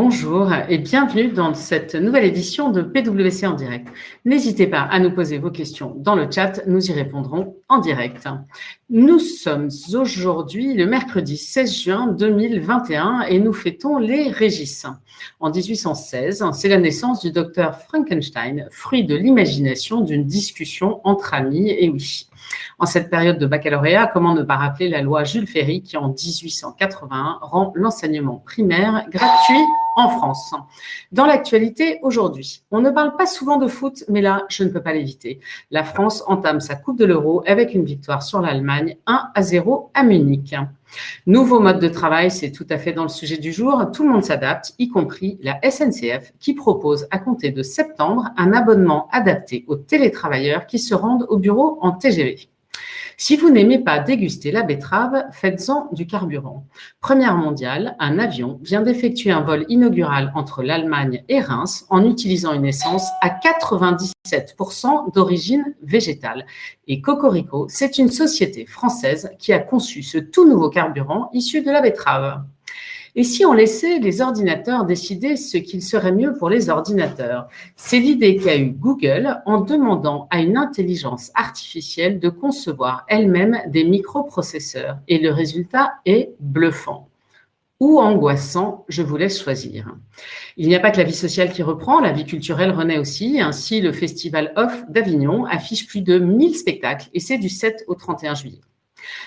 Bonjour et bienvenue dans cette nouvelle édition de PwC en direct. N'hésitez pas à nous poser vos questions dans le chat, nous y répondrons en direct. Nous sommes aujourd'hui le mercredi 16 juin 2021 et nous fêtons les Régis. En 1816, c'est la naissance du docteur Frankenstein, fruit de l'imagination d'une discussion entre amis, et oui. En cette période de baccalauréat, comment ne pas rappeler la loi Jules Ferry qui, en 1881, rend l'enseignement primaire gratuit en France. Dans l'actualité, aujourd'hui, on ne parle pas souvent de foot, mais là, je ne peux pas l'éviter. La France entame sa Coupe de l'Euro avec une victoire sur l'Allemagne 1-0 à Munich. Nouveau mode de travail, c'est tout à fait dans le sujet du jour. Tout le monde s'adapte, y compris la SNCF, qui propose à compter de septembre un abonnement adapté aux télétravailleurs qui se rendent au bureau en TGV. Si vous n'aimez pas déguster la betterave, faites-en du carburant. Première mondiale, un avion vient d'effectuer un vol inaugural entre l'Allemagne et Reims en utilisant une essence à 97% d'origine végétale. Et Cocorico, c'est une société française qui a conçu ce tout nouveau carburant issu de la betterave. Et si on laissait les ordinateurs décider ce qu'il serait mieux pour les ordinateurs? C'est l'idée qu'a eue Google en demandant à une intelligence artificielle de concevoir elle-même des microprocesseurs. Et le résultat est bluffant. Ou angoissant, je vous laisse choisir. Il n'y a pas que la vie sociale qui reprend, la vie culturelle renaît aussi. Ainsi, le Festival Off d'Avignon affiche plus de 1000 spectacles et c'est du 7 au 31 juillet.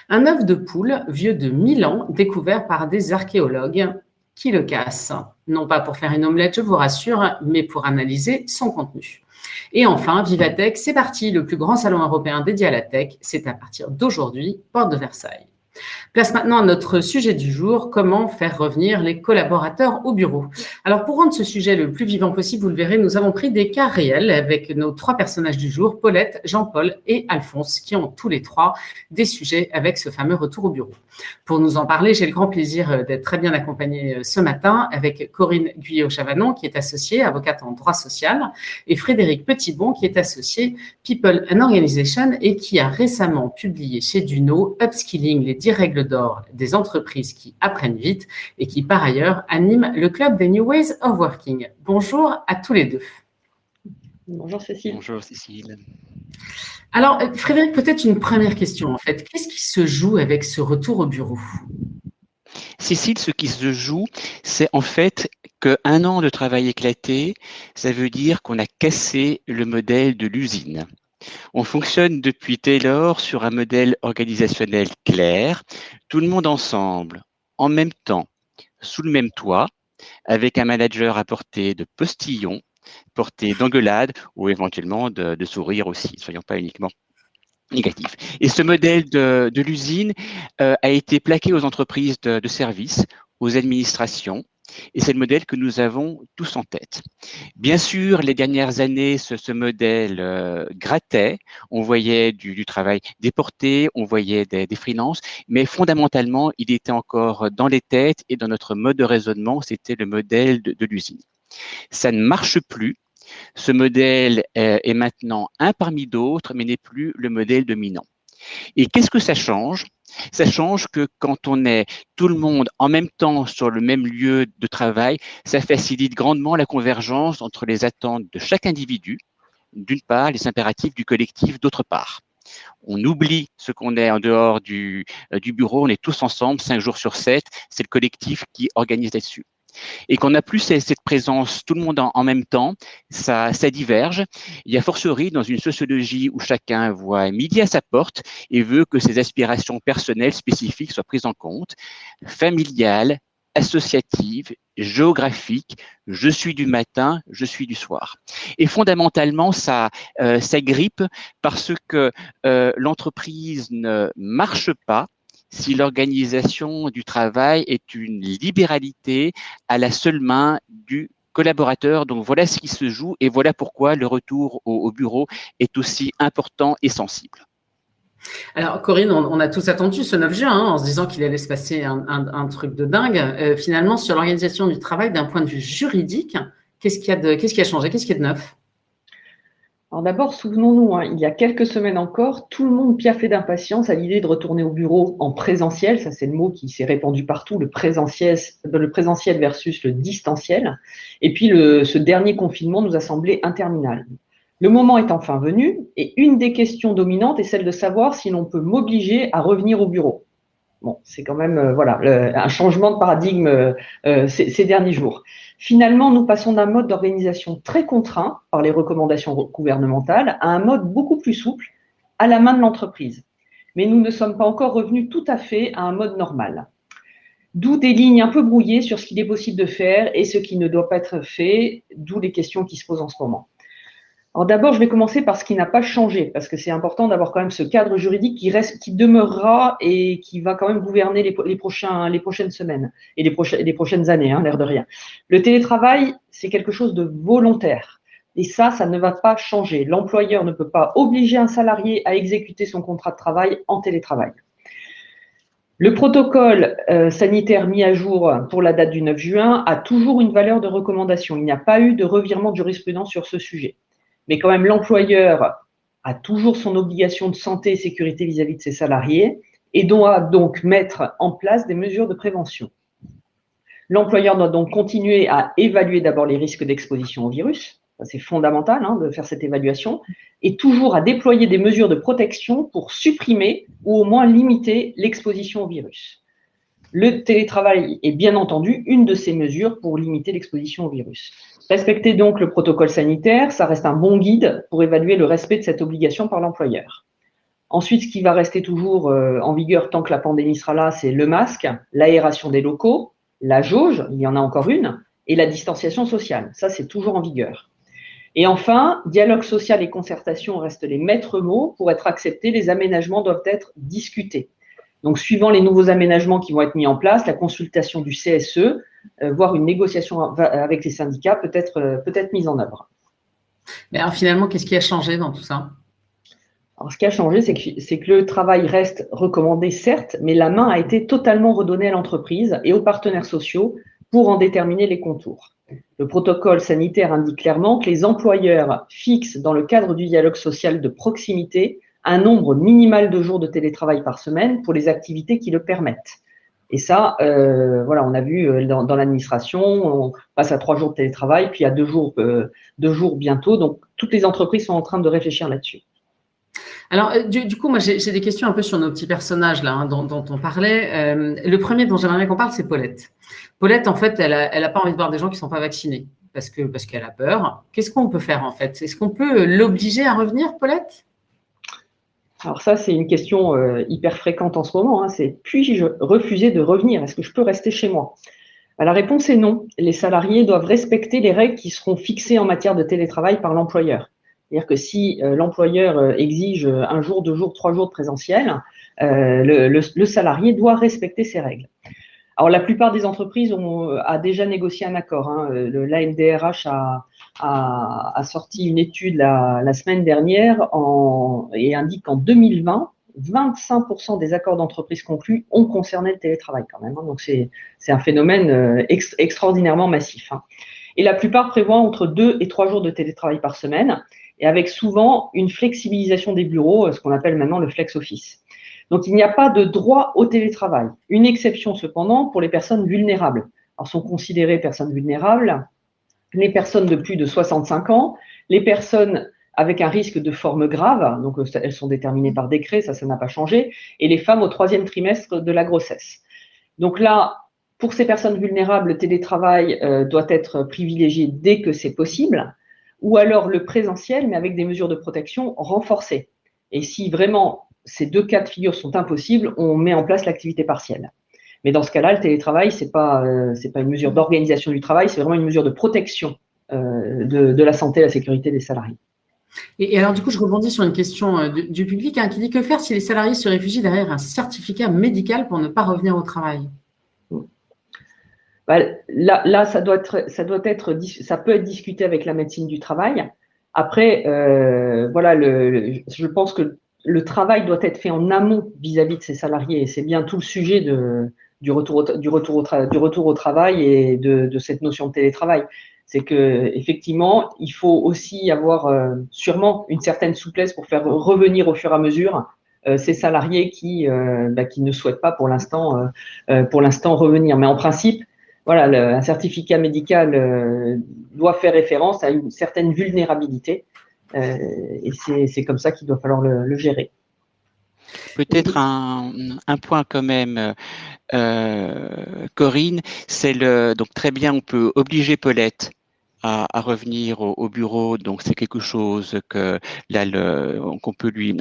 Un œuf de poule vieux de 1000 ans découvert par des archéologues qui le cassent. Non pas pour faire une omelette, je vous rassure, mais pour analyser son contenu. Et enfin, Vivatech, c'est parti, le plus grand salon européen dédié à la tech. C'est à partir d'aujourd'hui, porte de Versailles. Place maintenant à notre sujet du jour, comment faire revenir les collaborateurs au bureau. Alors pour rendre ce sujet le plus vivant possible, vous le verrez, nous avons pris des cas réels avec nos 3 personnages du jour, Paulette, Jean-Paul et Alphonse, qui ont tous les 3 des sujets avec ce fameux retour au bureau. Pour nous en parler, j'ai le grand plaisir d'être très bien accompagnée ce matin avec Corinne Guyot-Chavanon, qui est associée, avocate en droit social, et Frédéric Petitbon, qui est associé People and Organization et qui a récemment publié chez Duno Upskilling, les 10 règles d'or des entreprises qui apprennent vite et qui, par ailleurs, anime le club des New Ways of Working. Bonjour à tous les deux. Bonjour Cécile. Bonjour Cécile. Alors, Frédéric, peut-être une première question en fait. Qu'est-ce qui se joue avec ce retour au bureau? Cécile, ce qui se joue, c'est en fait qu'un an de travail éclaté, ça veut dire qu'on a cassé le modèle de l'usine. On fonctionne depuis Taylor sur un modèle organisationnel clair, tout le monde ensemble, en même temps, sous le même toit, avec un manager à portée de postillon, portée d'engueulade ou éventuellement de sourire aussi, ne soyons pas uniquement négatifs. Et ce modèle de l'usine a été plaqué aux entreprises de services, aux administrations, et c'est le modèle que nous avons tous en tête. Bien sûr, les dernières années, ce modèle grattait. On voyait du travail déporté, on voyait des freelances, mais fondamentalement, il était encore dans les têtes et dans notre mode de raisonnement, c'était le modèle de l'usine. Ça ne marche plus. Ce modèle est maintenant un parmi d'autres, mais n'est plus le modèle dominant. Et qu'est-ce que ça change? Ça change que quand on est tout le monde en même temps sur le même lieu de travail, ça facilite grandement la convergence entre les attentes de chaque individu, d'une part, les impératifs du collectif, d'autre part. On oublie ce qu'on est en dehors du bureau, on est tous ensemble, 5 jours sur 7, c'est le collectif qui organise là-dessus. Et qu'on n'a plus cette présence, tout le monde en même temps, ça diverge. Il y a fortiori dans une sociologie où chacun voit midi à sa porte et veut que ses aspirations personnelles spécifiques soient prises en compte, familiales, associatives, géographiques, je suis du matin, je suis du soir. Et fondamentalement, ça grippe parce que l'entreprise ne marche pas si l'organisation du travail est une libéralité à la seule main du collaborateur. Donc voilà ce qui se joue et voilà pourquoi le retour au bureau est aussi important et sensible. Alors Corinne, on a tous attendu ce 9 juin en se disant qu'il allait se passer un truc de dingue. Finalement, sur l'organisation du travail d'un point de vue juridique, qu'est-ce qui a changé? Qu'est-ce qui est de neuf? Alors d'abord, souvenons-nous, il y a quelques semaines encore, tout le monde piaffait d'impatience à l'idée de retourner au bureau en présentiel. Ça, c'est le mot qui s'est répandu partout, le présentiel versus le distanciel. Et puis, ce dernier confinement nous a semblé interminable. Le moment est enfin venu et une des questions dominantes est celle de savoir si l'on peut m'obliger à revenir au bureau. Bon, c'est quand même un changement de paradigme ces derniers jours. Finalement, nous passons d'un mode d'organisation très contraint par les recommandations gouvernementales à un mode beaucoup plus souple à la main de l'entreprise. Mais nous ne sommes pas encore revenus tout à fait à un mode normal. D'où des lignes un peu brouillées sur ce qu'il est possible de faire et ce qui ne doit pas être fait, d'où les questions qui se posent en ce moment. Alors d'abord, je vais commencer par ce qui n'a pas changé, parce que c'est important d'avoir quand même ce cadre juridique qui demeurera et qui va quand même gouverner les prochaines semaines et les prochaines années, l'air de rien. Le télétravail, c'est quelque chose de volontaire. Et ça ne va pas changer. L'employeur ne peut pas obliger un salarié à exécuter son contrat de travail en télétravail. Le protocole sanitaire mis à jour pour la date du 9 juin a toujours une valeur de recommandation. Il n'y a pas eu de revirement de jurisprudence sur ce sujet. Mais quand même, l'employeur a toujours son obligation de santé et sécurité vis-à-vis de ses salariés et doit donc mettre en place des mesures de prévention. L'employeur doit donc continuer à évaluer d'abord les risques d'exposition au virus, c'est fondamental de faire cette évaluation, et toujours à déployer des mesures de protection pour supprimer ou au moins limiter l'exposition au virus. Le télétravail est bien entendu une de ces mesures pour limiter l'exposition au virus. Respecter donc le protocole sanitaire, ça reste un bon guide pour évaluer le respect de cette obligation par l'employeur. Ensuite, ce qui va rester toujours en vigueur tant que la pandémie sera là, c'est le masque, l'aération des locaux, la jauge, il y en a encore une, et la distanciation sociale. Ça, c'est toujours en vigueur. Et enfin, dialogue social et concertation restent les maîtres mots. Pour être acceptés, les aménagements doivent être discutés. Donc, suivant les nouveaux aménagements qui vont être mis en place, la consultation du CSE, voire une négociation avec les syndicats peut être mise en œuvre. Mais alors, finalement, qu'est-ce qui a changé dans tout ça? Alors, ce qui a changé, c'est que le travail reste recommandé, certes, mais la main a été totalement redonnée à l'entreprise et aux partenaires sociaux pour en déterminer les contours. Le protocole sanitaire indique clairement que les employeurs fixent, dans le cadre du dialogue social de proximité, un nombre minimal de jours de télétravail par semaine pour les activités qui le permettent. Et ça, on a vu dans l'administration, on passe à 3 jours de télétravail, puis à 2 jours bientôt. Donc, toutes les entreprises sont en train de réfléchir là-dessus. Alors, du coup, moi, j'ai des questions un peu sur nos petits personnages là, dont on parlait. Le premier dont j'aimerais qu'on parle, c'est Paulette. Paulette, en fait, elle a pas envie de voir des gens qui ne sont pas vaccinés parce qu'elle a peur. Qu'est-ce qu'on peut faire, en fait? Est-ce qu'on peut l'obliger à revenir, Paulette? Alors ça, c'est une question hyper fréquente en ce moment. C'est puis-je refuser de revenir? Est-ce que je peux rester chez moi? La réponse est non. Les salariés doivent respecter les règles qui seront fixées en matière de télétravail par l'employeur. C'est-à-dire que si l'employeur exige 1 jour, 2 jours, 3 jours de présentiel, le salarié doit respecter ces règles. Alors, la plupart des entreprises a déjà négocié un accord. L'AMDRH a sorti une étude la semaine dernière et indique qu'en 2020, 25% des accords d'entreprise conclus ont concerné le télétravail quand même. Donc, c'est un phénomène extraordinairement massif. Et la plupart prévoient entre 2 et 3 jours de télétravail par semaine, et avec souvent une flexibilisation des bureaux, ce qu'on appelle maintenant le flex office. Donc, il n'y a pas de droit au télétravail. Une exception, cependant, pour les personnes vulnérables. Alors, sont considérées personnes vulnérables les personnes de plus de 65 ans, les personnes avec un risque de forme grave, donc elles sont déterminées par décret, ça n'a pas changé, et les femmes au 3e trimestre de la grossesse. Donc là, pour ces personnes vulnérables, le télétravail doit être privilégié dès que c'est possible, ou alors le présentiel, mais avec des mesures de protection renforcées. Et si vraiment ces 2 cas de figure sont impossibles, on met en place l'activité partielle. Mais dans ce cas-là, le télétravail, c'est pas une mesure d'organisation du travail, c'est vraiment une mesure de protection de la santé et la sécurité des salariés. Et alors, du coup, je rebondis sur une question du public qui dit: que faire si les salariés se réfugient derrière un certificat médical pour ne pas revenir au travail? Là, ça peut être discuté avec la médecine du travail. Après, je pense que le travail doit être fait en amont vis-à-vis de ces salariés. Et c'est bien tout le sujet du retour au travail et de cette notion de télétravail. C'est que effectivement, il faut aussi avoir sûrement une certaine souplesse pour faire revenir au fur et à mesure ces salariés qui ne souhaitent pas pour l'instant revenir. Mais en principe, voilà, un certificat médical doit faire référence à une certaine vulnérabilité et c'est comme ça qu'il doit falloir le gérer. Peut-être un point quand même, Corinne, donc très bien, on peut obliger Paulette à revenir au bureau, donc c'est quelque chose qu'on peut lui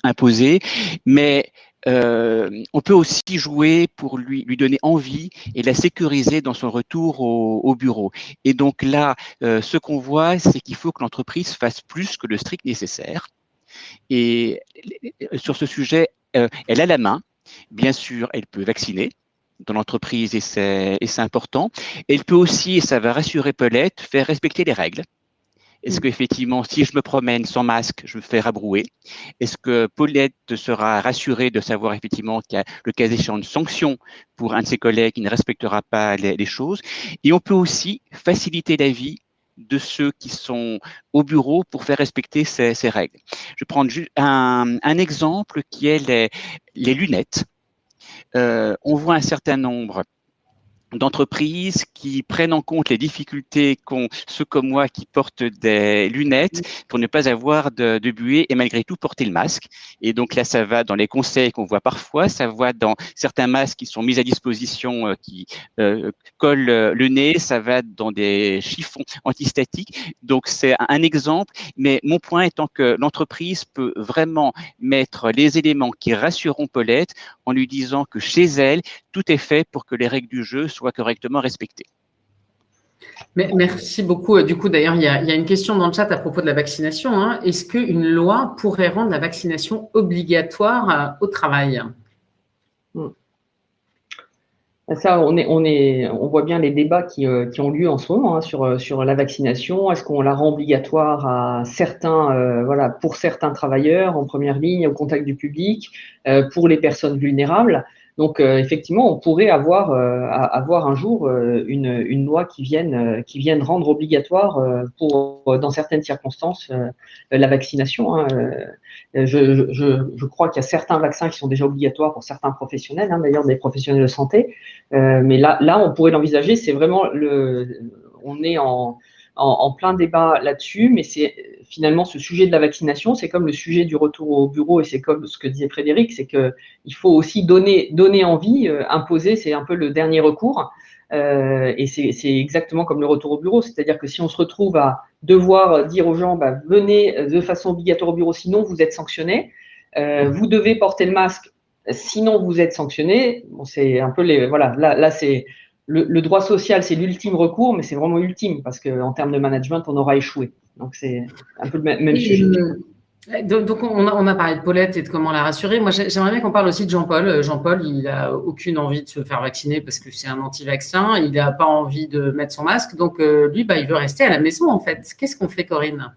imposer, mais on peut aussi jouer pour lui donner envie et la sécuriser dans son retour au bureau. Et donc là, ce qu'on voit, c'est qu'il faut que l'entreprise fasse plus que le strict nécessaire. Et sur ce sujet, elle a la main. Bien sûr, elle peut vacciner dans l'entreprise et c'est important. Elle peut aussi, et ça va rassurer Paulette, faire respecter les règles. Est-ce qu'effectivement, si je me promène sans masque, je me fais rabrouer? Est-ce que Paulette sera rassurée de savoir effectivement qu'il y a le cas échéant une sanction pour un de ses collègues qui ne respectera pas les choses? Et on peut aussi faciliter la vie de ceux qui sont au bureau pour faire respecter ces règles. Je vais prendre un exemple qui est les lunettes. On voit un certain nombre d'entreprises qui prennent en compte les difficultés qu'ont ceux comme moi qui portent des lunettes pour ne pas avoir de buée et malgré tout porter le masque. Et donc là, ça va dans les conseils qu'on voit parfois, ça va dans certains masques qui sont mis à disposition, qui collent le nez, ça va dans des chiffons antistatiques. Donc c'est un exemple, mais mon point étant que l'entreprise peut vraiment mettre les éléments qui rassureront Paulette en lui disant que chez elle, tout est fait pour que les règles du jeu soient correctement respectées. Mais merci beaucoup. Du coup, d'ailleurs, il y a une question dans le chat à propos de la vaccination. Hein. Est-ce qu'une loi pourrait rendre la vaccination obligatoire au travail? Ça, on voit bien les débats qui ont lieu en ce moment hein, sur la vaccination. Est-ce qu'on la rend obligatoire à certains, pour certains travailleurs en première ligne, au contact du public, pour les personnes vulnérables? Donc, effectivement, on pourrait avoir un jour une loi qui vienne rendre obligatoire dans certaines circonstances la vaccination. Hein. Je crois qu'il y a certains vaccins qui sont déjà obligatoires pour certains professionnels, hein, d'ailleurs des professionnels de santé. Mais là, on pourrait l'envisager. C'est vraiment on est en plein débat là-dessus, mais c'est finalement ce sujet de la vaccination, c'est comme le sujet du retour au bureau et c'est comme ce que disait Frédéric, c'est qu'il faut aussi donner envie, imposer, c'est un peu le dernier recours. Et c'est exactement comme le retour au bureau, c'est-à-dire que si on se retrouve à devoir dire aux gens, venez de façon obligatoire au bureau, sinon vous êtes sanctionné, vous devez porter le masque, sinon vous êtes sanctionné. Bon, c'est un peu là c'est le droit social, c'est l'ultime recours, mais c'est vraiment ultime parce qu'en termes de management, on aura échoué. Donc c'est un peu le même sujet. Donc, on a parlé de Paulette et de comment la rassurer. Moi, j'aimerais bien qu'on parle aussi de Jean-Paul. Jean-Paul, il n'a aucune envie de se faire vacciner parce que c'est un anti-vaccin. Il n'a pas envie de mettre son masque. Donc, lui, il veut rester à la maison, en fait. Qu'est-ce qu'on fait, Corinne?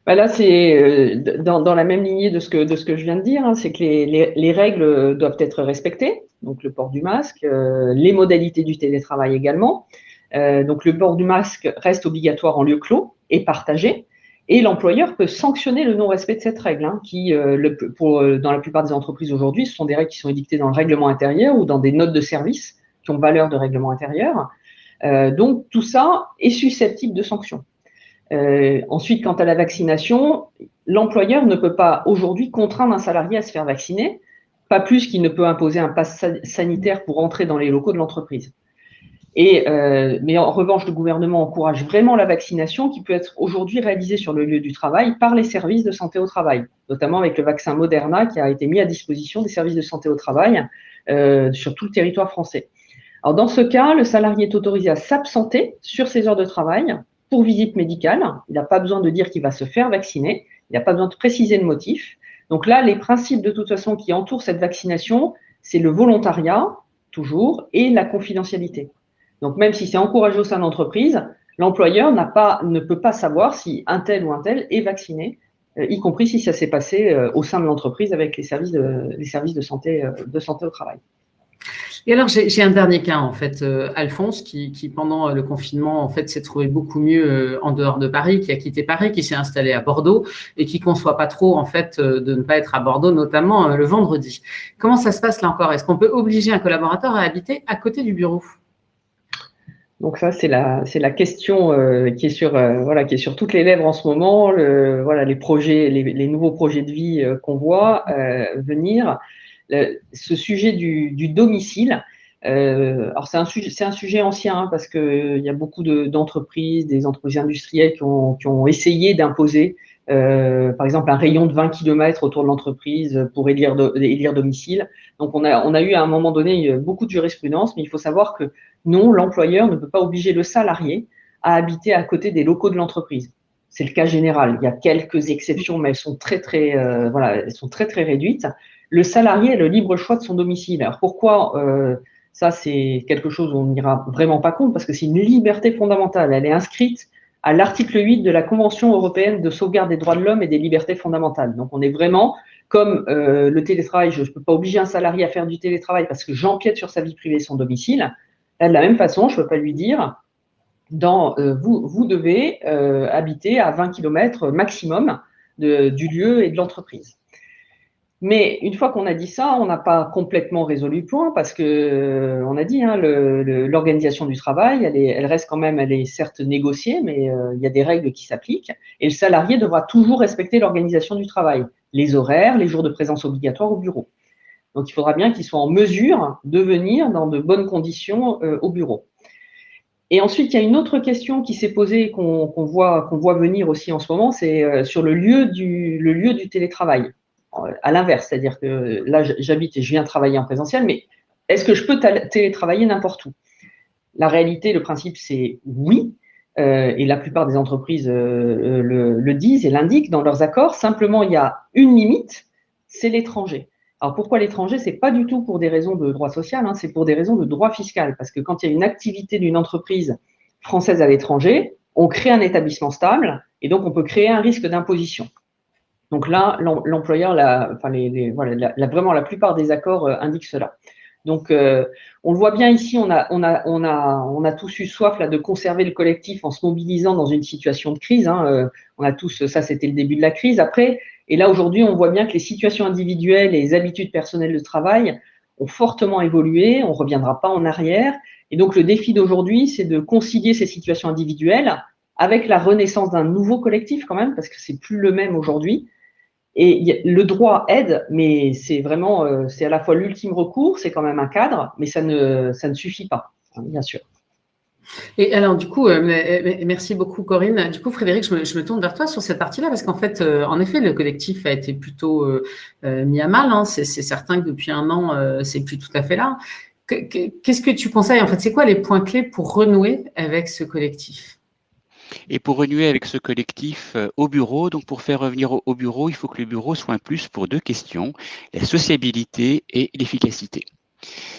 Là, c'est dans la même lignée de ce que je viens de dire. Hein, c'est que les règles doivent être respectées. Donc, le port du masque, les modalités du télétravail également. Donc, le port du masque reste obligatoire en lieu clos et partagé. Et l'employeur peut sanctionner le non-respect de cette règle, hein, qui, dans la plupart des entreprises aujourd'hui, ce sont des règles qui sont édictées dans le règlement intérieur ou dans des notes de service qui ont valeur de règlement intérieur. Donc, tout ça est susceptible de sanction. Ensuite, quant à la vaccination, l'employeur ne peut pas aujourd'hui contraindre un salarié à se faire vacciner, pas plus qu'il ne peut imposer un pass sanitaire pour entrer dans les locaux de l'entreprise. Mais en revanche, le gouvernement encourage vraiment la vaccination qui peut être aujourd'hui réalisée sur le lieu du travail par les services de santé au travail, notamment avec le vaccin Moderna qui a été mis à disposition des services de santé au travail sur tout le territoire français. Alors dans ce cas, le salarié est autorisé à s'absenter sur ses heures de travail pour visite médicale. Il n'a pas besoin de dire qu'il va se faire vacciner, il n'a pas besoin de préciser le motif. Donc là, les principes de toute façon qui entourent cette vaccination, c'est le volontariat, toujours, et la confidentialité. Donc, même si c'est encouragé au sein de l'entreprise, l'employeur ne peut pas savoir si un tel ou un tel est vacciné, y compris si ça s'est passé au sein de l'entreprise avec les services de santé au travail. Et alors, j'ai un dernier cas, en fait, Alphonse, qui pendant le confinement, en fait, s'est trouvé beaucoup mieux en dehors de Paris, qui a quitté Paris, qui s'est installé à Bordeaux et qui conçoit pas trop, en fait, de ne pas être à Bordeaux, notamment le vendredi. Comment ça se passe là encore? Est-ce qu'on peut obliger un collaborateur à habiter à côté du bureau? Donc ça, c'est la question qui est sur toutes les lèvres en ce moment. Les projets, les nouveaux projets de vie qu'on voit venir. Ce sujet du domicile. Alors c'est un sujet ancien hein, parce que il y a beaucoup d'entreprises, des entreprises industrielles qui ont essayé d'imposer, par exemple, un rayon de 20 km autour de l'entreprise pour élire domicile. Donc on a eu à un moment donné beaucoup de jurisprudence, mais il faut savoir que non, l'employeur ne peut pas obliger le salarié à habiter à côté des locaux de l'entreprise. C'est le cas général. Il y a quelques exceptions, mais elles sont elles sont très très réduites. Le salarié a le libre choix de son domicile. Alors pourquoi ça, c'est quelque chose où on n'ira vraiment pas contre, parce que c'est une liberté fondamentale. Elle est inscrite à l'article 8 de la Convention européenne de sauvegarde des droits de l'homme et des libertés fondamentales. Donc, on est vraiment comme le télétravail. Je ne peux pas obliger un salarié à faire du télétravail parce que j'empiète sur sa vie privée, son domicile. Là, de la même façon, je ne peux pas lui dire, vous devez habiter à 20 km maximum du lieu et de l'entreprise. Mais une fois qu'on a dit ça, on n'a pas complètement résolu le point parce que on a dit hein, l'organisation du travail, elle reste quand même, elle est certes négociée, mais il y a des règles qui s'appliquent et le salarié devra toujours respecter l'organisation du travail, les horaires, les jours de présence obligatoires au bureau. Donc il faudra bien qu'il soit en mesure de venir dans de bonnes conditions au bureau. Et ensuite, il y a une autre question qui s'est posée qu'on voit venir aussi en ce moment, c'est sur le lieu du télétravail. À l'inverse, c'est-à-dire que là, j'habite et je viens travailler en présentiel, mais est-ce que je peux télétravailler n'importe où? La réalité, le principe, c'est oui, et la plupart des entreprises le disent et l'indiquent dans leurs accords. Simplement, il y a une limite, c'est l'étranger. Alors pourquoi l'étranger? C'est pas du tout pour des raisons de droit social, hein, c'est pour des raisons de droit fiscal, parce que quand il y a une activité d'une entreprise française à l'étranger, on crée un établissement stable et donc on peut créer un risque d'imposition. Donc là, l'employeur, vraiment la plupart des accords indiquent cela. Donc, on le voit bien ici, on a tous eu soif là de conserver le collectif en se mobilisant dans une situation de crise. Hein, on a tous, ça c'était le début de la crise. Après, et là aujourd'hui, on voit bien que les situations individuelles et les habitudes personnelles de travail ont fortement évolué. On ne reviendra pas en arrière. Et donc, le défi d'aujourd'hui, c'est de concilier ces situations individuelles avec la renaissance d'un nouveau collectif quand même, parce que c'est plus le même aujourd'hui. Et le droit aide, mais c'est vraiment, c'est à la fois l'ultime recours, c'est quand même un cadre, mais ça ne suffit pas, hein, bien sûr. Et alors, du coup, merci beaucoup, Corinne. Du coup, Frédéric, je me tourne vers toi sur cette partie-là, parce qu'en fait, en effet, le collectif a été plutôt mis à mal. Hein. C'est certain que depuis un an, c'est plus tout à fait là. Qu'est-ce que tu conseilles? En fait, c'est quoi les points clés pour renouer avec ce collectif? Et pour renouer avec ce collectif au bureau, donc pour faire revenir au bureau, il faut que le bureau soit un plus pour deux questions, la sociabilité et l'efficacité.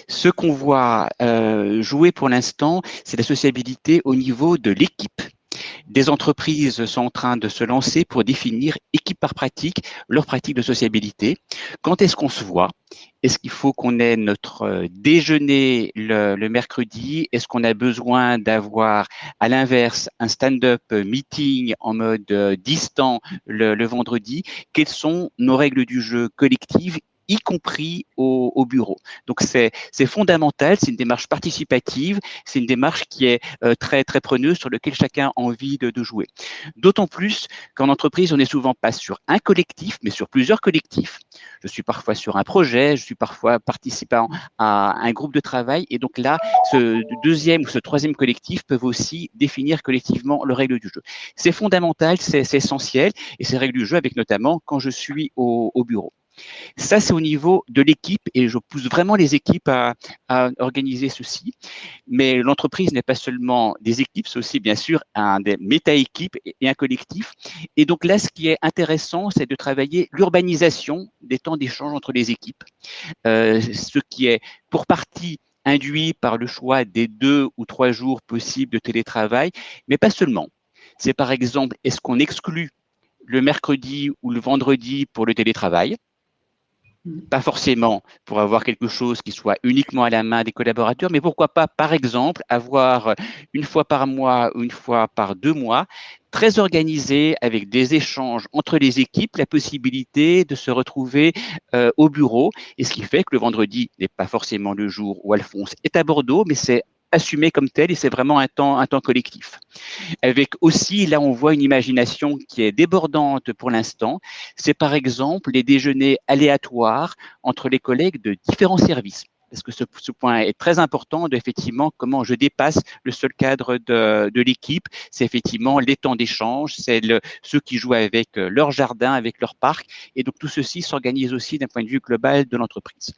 Ce qu'on voit jouer pour l'instant, c'est la sociabilité au niveau de l'équipe. Des entreprises sont en train de se lancer pour définir, équipe par pratique, leur pratique de sociabilité. Quand est-ce qu'on se voit? Est-ce qu'il faut qu'on ait notre déjeuner le mercredi? Est-ce qu'on a besoin d'avoir, à l'inverse, un stand-up meeting en mode distant le vendredi? Quelles sont nos règles du jeu collectives, y compris au bureau? Donc, c'est fondamental, c'est une démarche participative, c'est une démarche qui est très, très preneuse, sur laquelle chacun a envie de jouer. D'autant plus qu'en entreprise, on n'est souvent pas sur un collectif, mais sur plusieurs collectifs. Je suis parfois sur un projet, je suis parfois participant à un groupe de travail, et donc là, ce deuxième ou ce troisième collectif peuvent aussi définir collectivement les règles du jeu. C'est fondamental, c'est essentiel, et ces règles du jeu avec notamment quand je suis au bureau. Ça, c'est au niveau de l'équipe et je pousse vraiment les équipes à organiser ceci. Mais l'entreprise n'est pas seulement des équipes, c'est aussi bien sûr des méta-équipes et un collectif. Et donc là, ce qui est intéressant, c'est de travailler l'urbanisation des temps d'échange entre les équipes, ce qui est pour partie induit par le choix des 2 ou 3 jours possibles de télétravail, mais pas seulement. C'est par exemple, est-ce qu'on exclut le mercredi ou le vendredi pour le télétravail? Pas forcément pour avoir quelque chose qui soit uniquement à la main des collaborateurs, mais pourquoi pas, par exemple, avoir une fois par mois ou une fois par 2 mois, très organisé avec des échanges entre les équipes, la possibilité de se retrouver au bureau. Et ce qui fait que le vendredi n'est pas forcément le jour où Alphonse est à Bordeaux, mais c'est assumé comme tel et c'est vraiment un temps collectif. Avec aussi, là, on voit une imagination qui est débordante pour l'instant. C'est par exemple les déjeuners aléatoires entre les collègues de différents services. Parce que ce point est très important, effectivement, comment je dépasse le seul cadre de l'équipe. C'est effectivement les temps d'échange, c'est ceux qui jouent avec leur jardin, avec leur parc. Et donc, tout ceci s'organise aussi d'un point de vue global de l'entreprise.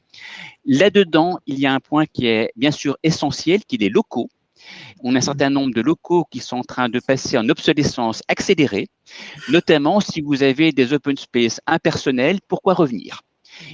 Là-dedans, il y a un point qui est bien sûr essentiel, qui est les locaux. On a un certain nombre de locaux qui sont en train de passer en obsolescence accélérée, notamment si vous avez des open space impersonnels, pourquoi revenir?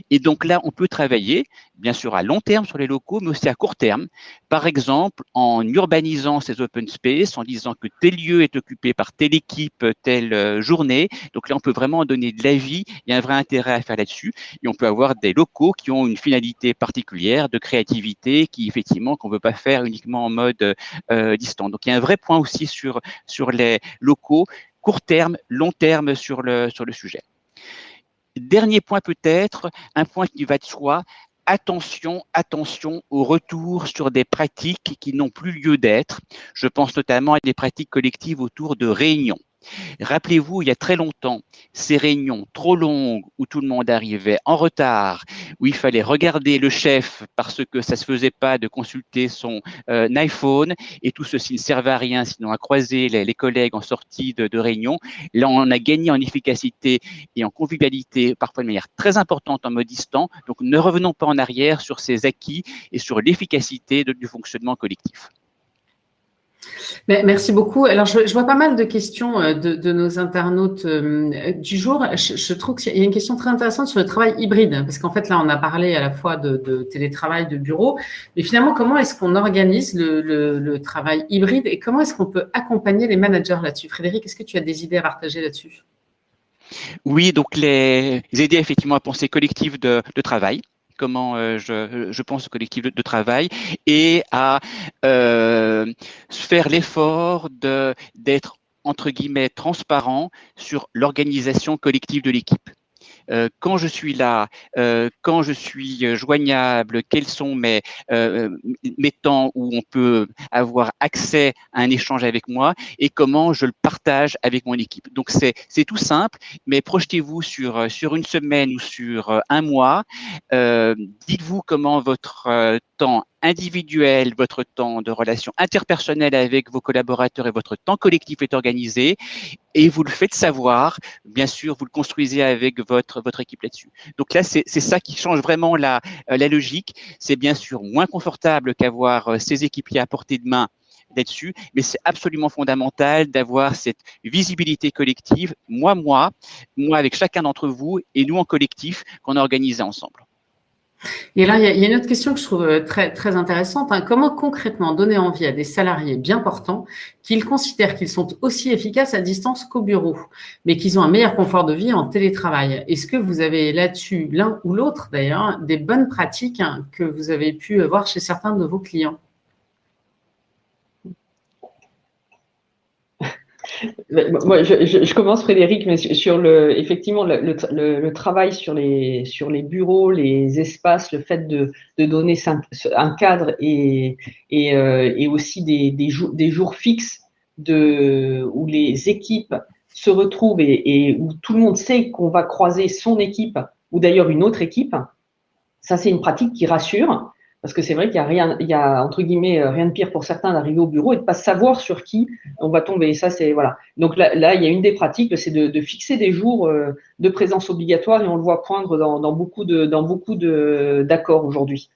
Et donc là, on peut travailler, bien sûr, à long terme sur les locaux, mais aussi à court terme. Par exemple, en urbanisant ces open space, en disant que tel lieu est occupé par telle équipe, telle journée. Donc là, on peut vraiment donner de la vie. Il y a un vrai intérêt à faire là-dessus. Et on peut avoir des locaux qui ont une finalité particulière de créativité, qui effectivement, qu'on ne veut pas faire uniquement en mode distant. Donc il y a un vrai point aussi sur les locaux, court terme, long terme sur le sujet. Dernier point peut-être, un point qui va de soi, attention au retour sur des pratiques qui n'ont plus lieu d'être. Je pense notamment à des pratiques collectives autour de réunions. Rappelez-vous, il y a très longtemps, ces réunions trop longues où tout le monde arrivait en retard, où il fallait regarder le chef parce que ça ne se faisait pas de consulter son iPhone et tout ceci ne servait à rien sinon à croiser les collègues en sortie de réunion. Là, on a gagné en efficacité et en convivialité, parfois de manière très importante en mode distant. Donc, ne revenons pas en arrière sur ces acquis et sur l'efficacité du fonctionnement collectif. Merci beaucoup. Alors, je vois pas mal de questions de nos internautes du jour. Je trouve qu'il y a une question très intéressante sur le travail hybride, parce qu'en fait, là, on a parlé à la fois de télétravail, de bureau, mais finalement, comment est-ce qu'on organise le travail hybride et comment est-ce qu'on peut accompagner les managers là-dessus? Frédéric, est-ce que tu as des idées à partager là-dessus? Oui, donc les aider effectivement à penser collectif de travail. Comment je pense au collectif de travail et à faire l'effort d'être entre guillemets transparent sur l'organisation collective de l'équipe. Quand je suis là, quand je suis joignable, quels sont mes temps où on peut avoir accès à un échange avec moi et comment je le partage avec mon équipe. Donc, c'est tout simple, mais projetez-vous sur une semaine ou sur un mois. Dites-vous comment votre temps individuel, votre temps de relation interpersonnelle avec vos collaborateurs et votre temps collectif est organisé et vous le faites savoir. Bien sûr, vous le construisez avec votre équipe là-dessus. Donc là, c'est ça qui change vraiment la logique. C'est bien sûr moins confortable qu'avoir ces équipiers à portée de main là-dessus, mais c'est absolument fondamental d'avoir cette visibilité collective, moi avec chacun d'entre vous et nous en collectif qu'on a organisé ensemble. Et là, il y a une autre question que je trouve très, très intéressante. Comment concrètement donner envie à des salariés bien portants qu'ils considèrent qu'ils sont aussi efficaces à distance qu'au bureau, mais qu'ils ont un meilleur confort de vie en télétravail? Est-ce que vous avez là-dessus, l'un ou l'autre d'ailleurs, des bonnes pratiques que vous avez pu voir chez certains de vos clients? Moi, je commence, Frédéric, mais sur effectivement le travail sur les bureaux, les espaces, le fait de donner un cadre et aussi des jours fixes où les équipes se retrouvent et où tout le monde sait qu'on va croiser son équipe ou d'ailleurs une autre équipe. Ça, c'est une pratique qui rassure. Parce que c'est vrai qu'il y a entre guillemets rien de pire pour certains d'arriver au bureau et de pas savoir sur qui on va tomber. Ça, c'est voilà. Donc là, il y a une des pratiques, c'est de fixer des jours de présence obligatoire et on le voit poindre dans beaucoup d'accords aujourd'hui.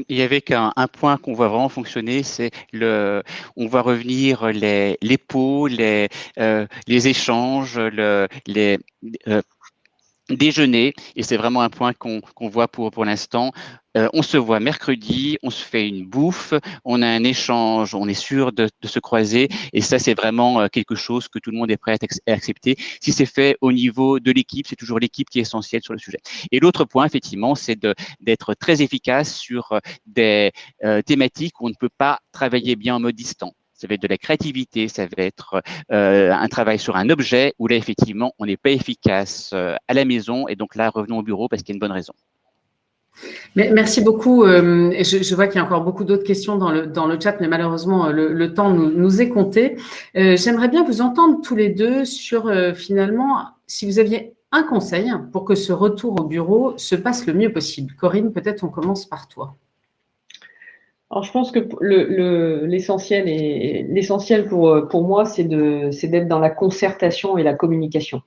Et avec un point qu'on voit vraiment fonctionner, c'est on voit revenir les pots, les échanges, déjeuner, et c'est vraiment un point qu'on voit pour l'instant. On se voit mercredi, on se fait une bouffe, on a un échange, on est sûr de se croiser. Et ça, c'est vraiment quelque chose que tout le monde est prêt à accepter. Si c'est fait au niveau de l'équipe, c'est toujours l'équipe qui est essentielle sur le sujet. Et l'autre point, effectivement, c'est d'être très efficace sur des thématiques où on ne peut pas travailler bien en mode distant. Ça va être de la créativité, ça va être un travail sur un objet où là, effectivement, on n'est pas efficace à la maison. Et donc là, revenons au bureau parce qu'il y a une bonne raison. Merci beaucoup. Je vois qu'il y a encore beaucoup d'autres questions dans le chat, mais malheureusement, le temps nous est compté. J'aimerais bien vous entendre tous les deux sur, finalement, si vous aviez un conseil pour que ce retour au bureau se passe le mieux possible. Corinne, peut-être on commence par toi. Alors, je pense que l'essentiel pour moi, c'est d'être dans la concertation et la communication.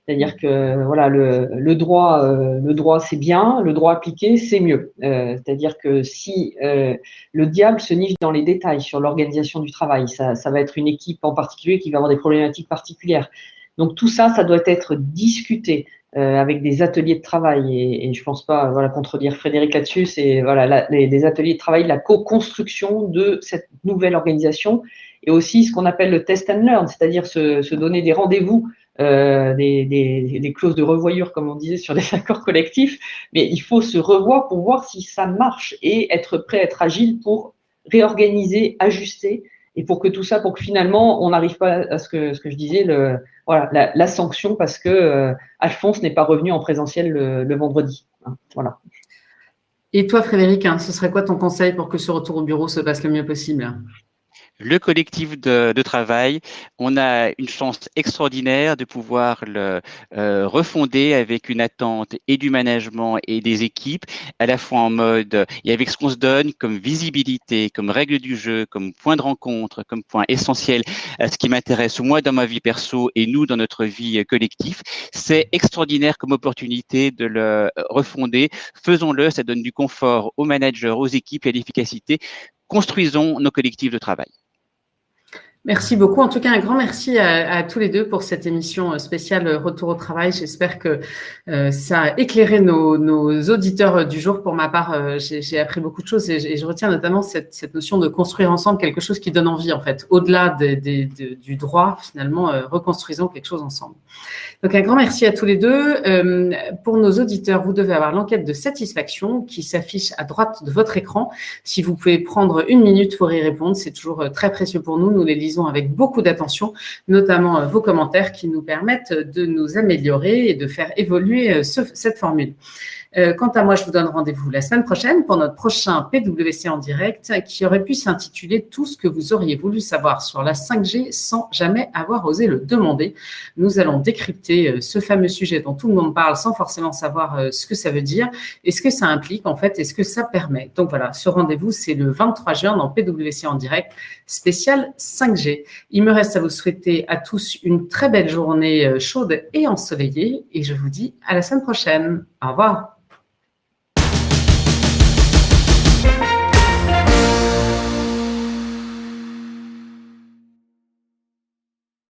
C'est-à-dire que voilà, le droit c'est bien, le droit appliqué c'est mieux. C'est-à-dire que si le diable se niche dans les détails sur l'organisation du travail, ça va être une équipe en particulier qui va avoir des problématiques particulières. Donc tout ça, ça doit être discuté avec des ateliers de travail et je pense pas voilà contredire Frédéric là-dessus. C'est voilà les ateliers de travail, la co-construction de cette nouvelle organisation et aussi ce qu'on appelle le test and learn, c'est-à-dire se donner des rendez-vous. Des clauses de revoyure, comme on disait, sur des accords collectifs, mais il faut se revoir pour voir si ça marche et être prêt à être agile pour réorganiser, ajuster, et pour que tout ça, pour que finalement, on n'arrive pas à ce que je disais, la sanction parce que Alphonse n'est pas revenu en présentiel le vendredi. Voilà. Et toi, Frédéric, ce serait quoi ton conseil pour que ce retour au bureau se passe le mieux possible ? Le collectif de travail, on a une chance extraordinaire de pouvoir le refonder avec une attente et du management et des équipes, à la fois en mode et avec ce qu'on se donne comme visibilité, comme règle du jeu, comme point de rencontre, comme point essentiel à ce qui m'intéresse moi dans ma vie perso et nous dans notre vie collective. C'est extraordinaire comme opportunité de le refonder. Faisons-le, ça donne du confort aux managers, aux équipes et à l'efficacité. Construisons nos collectifs de travail. Merci beaucoup. En tout cas, un grand merci à tous les deux pour cette émission spéciale Retour au travail. J'espère que ça a éclairé nos auditeurs du jour. Pour ma part, j'ai appris beaucoup de choses et je retiens notamment cette notion de construire ensemble quelque chose qui donne envie, en fait. Au-delà du droit, finalement, reconstruisons quelque chose ensemble. Donc, un grand merci à tous les deux. Pour nos auditeurs, vous devez avoir l'enquête de satisfaction qui s'affiche à droite de votre écran. Si vous pouvez prendre une minute pour y répondre, c'est toujours très précieux pour nous. Nous les lisons avec beaucoup d'attention, notamment vos commentaires qui nous permettent de nous améliorer et de faire évoluer cette formule. Quant à moi, je vous donne rendez-vous la semaine prochaine pour notre prochain PWC en direct qui aurait pu s'intituler « Tout ce que vous auriez voulu savoir sur la 5G sans jamais avoir osé le demander ». Nous allons décrypter ce fameux sujet dont tout le monde parle sans forcément savoir ce que ça veut dire et ce que ça implique en fait et ce que ça permet. Donc voilà, ce rendez-vous, c'est le 23 juin dans PWC en direct spécial 5G. Il me reste à vous souhaiter à tous une très belle journée chaude et ensoleillée et je vous dis à la semaine prochaine. Au revoir.